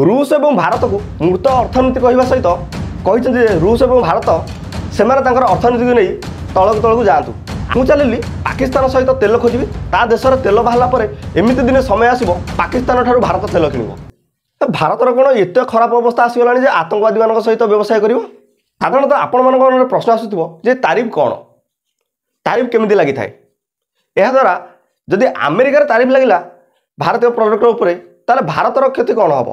रूस और भारत को मृत अर्थनीति कहवा सहित कहते रूस और भारत से अर्थनीति को नहीं तलक तलक जातु मु चलिली पाकिस्तान सहित तेल खोजी ता देशर तेल बाहर एमती दिन समय आसो पाकिस्तान ठार भारत तेल किणव भारतर कौन एत खराब अवस्था आसगला जे आतंकवादी मान सहित व्यवसाय कर साधारणतः आपण मन प्रश्न आसुव जे तारीफ कौन तारीफ केमी लगी था यह द्वारा जदि अमेरिकार तारीफ लगे भारतीय प्रोडक्ट उपर ताले भारतर क्षति कौन हम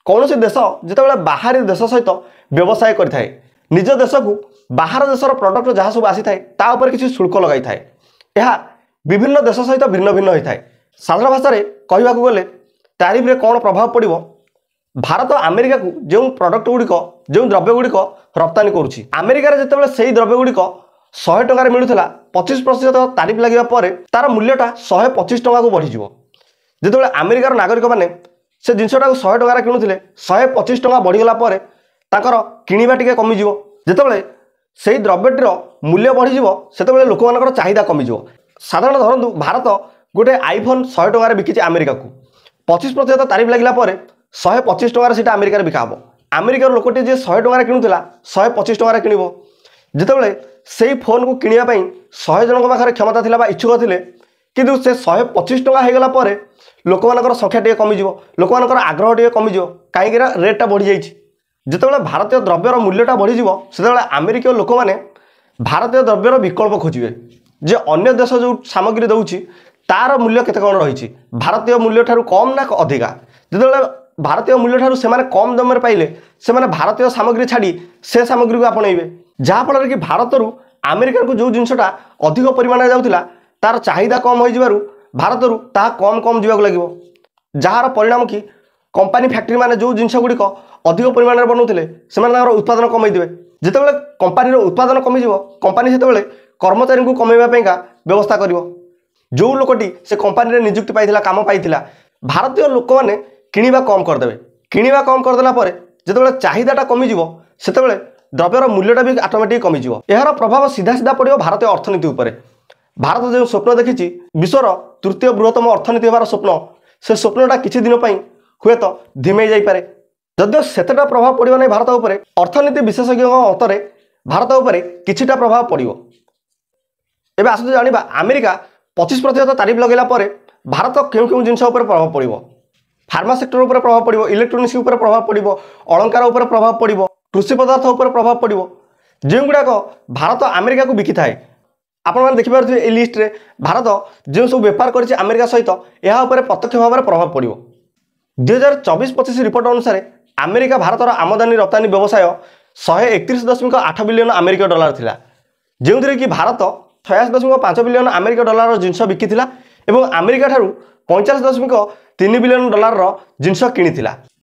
कौन सी देश जिते बाहरी देश सहित व्यवसाय करें निज देश को बाहर देशर प्रोडक्ट जहाँ सब आसी था किसी शुल्क लगाई थाए यह विभिन्न देश सहित भिन्न भिन्न होता है। साधारण भाषा में कहवाक गले तारीफ रे कौन प्रभाव पड़ो भारत अमेरिका को जो प्रोडक्ट गुड़िक जो द्रव्य गुड़िक रप्तानी करुच्ची अमेरिकार जिते से द्रव्य गुड़िक 100 टकर मिलूला 25% तारीफ लगे तार मूल्यटा 125 टका को बढ़ीज जिते अमेरिकार नागरिक मैंने से जिनटा 100 टकर किणुते 125 टका बढ़ीगला किणवा टी कमिज जिते से द्रव्यटीर मूल्य बढ़ीज से लोक मान चाहिदा कमिज साधारण धरतु भारत गोटे आईफोन 100 टकर बिकी अमेरिका को 25% तारीफ लगे 125 टकर से अमेरिकार बिका हम अमेरिकार लोकटी जी 100 टकर किणुला 125 टकर किणव जिते से फोन को किणवाई 100 जन पाखे क्षमता थी इच्छुक थे कि से 125 टका होगला लोक मान संख्या टे कमिज लोक मान आग्रह टे कमिज कहीं रेटा बढ़ी जाइए जिते भारतीय द्रव्यर मूल्यटा बढ़ीज से अमेरिकीय लोक मैंने भारतीय द्रव्यर विकल्प खोजे जे अन्य देश जो सामग्री दूसरी तार मूल्य केते कौन रही भारतीय मूल्य ठारू कम ना अधिका जिते भारतीय मूल्य ठारू से कम दाम पाइले से भारतीय सामग्री छाड़ी से सामग्री को आपणइबे जहाँफल कि भारत अमेरिका को जो जिनटा अधिक परिमाण जाऊला तार चाहिदा कम हो भारत ता कम कम जावाक लगे जार परिणाम कि कंपनी फैक्ट्री माने जो जिनस गुड़िक अधिक परिमाण में बनाऊे से उत्पादन कमईदे जिते कंपनी उत्पादन कमिज कंपनी से कर्मचारी को कमेवाई व्यवस्था कर जो लोकटी से कंपनी में निजुक्ति पाई काम पाई भारतीय लोक मैंने किणवा कम करदे किणवा कम करदेला जिते चाहिदाटा कमिज से द्रव्यर मूल्यटा भी ऑटोमेटिक कमिज यार प्रभाव सीधा सीधा पड़ो भारतीय अर्थनीति उपर भारत जो स्वप्न देखी विश्वर तृतीय बृहत्तम अर्थनीति होवार स्वप्न से स्वप्नटा किसी दिन हुए तो धीमे जापे जदिव सेतेटा प्रभाव पड़ो ना भारत उपर अर्थनीति विशेषज्ञ मतरे भारत उपर किछिटा प्रभाव पड़ो एवं आस जाना अमेरिका 25% तारीफ लगेला भारत क्यों क्यों जिनस प्रभाव पड़ो फार्मा सेक्टर उपर प्रभाव पड़ो इलेक्ट्रोनिक्स उपर प्रभाव पड़ो अलंकार उपर प्रभाव पड़ो कृषि पदार्थ उपर प्रभाव पड़ो जो गुड़ाक भारत अमेरिका को बिकी थाए आपने देखिपे लिस्ट रे भारत जो सब बेपार कर अमेरिका सहित यह प्रत्यक्ष भाव में प्रभाव पड़ो 2024-25 रिपोर्ट अनुसार अमेरिका भारतर आमदानी रप्तानी व्यवसाय 131.8 बिलियन अमेरिकी डॉलर थिला जो कि भारत 86.5 बिलियन अमेरिकी डॉलर जिनस बिकी अमेरिका ठारू 45.3 बिलियन डॉलर जिनस किनी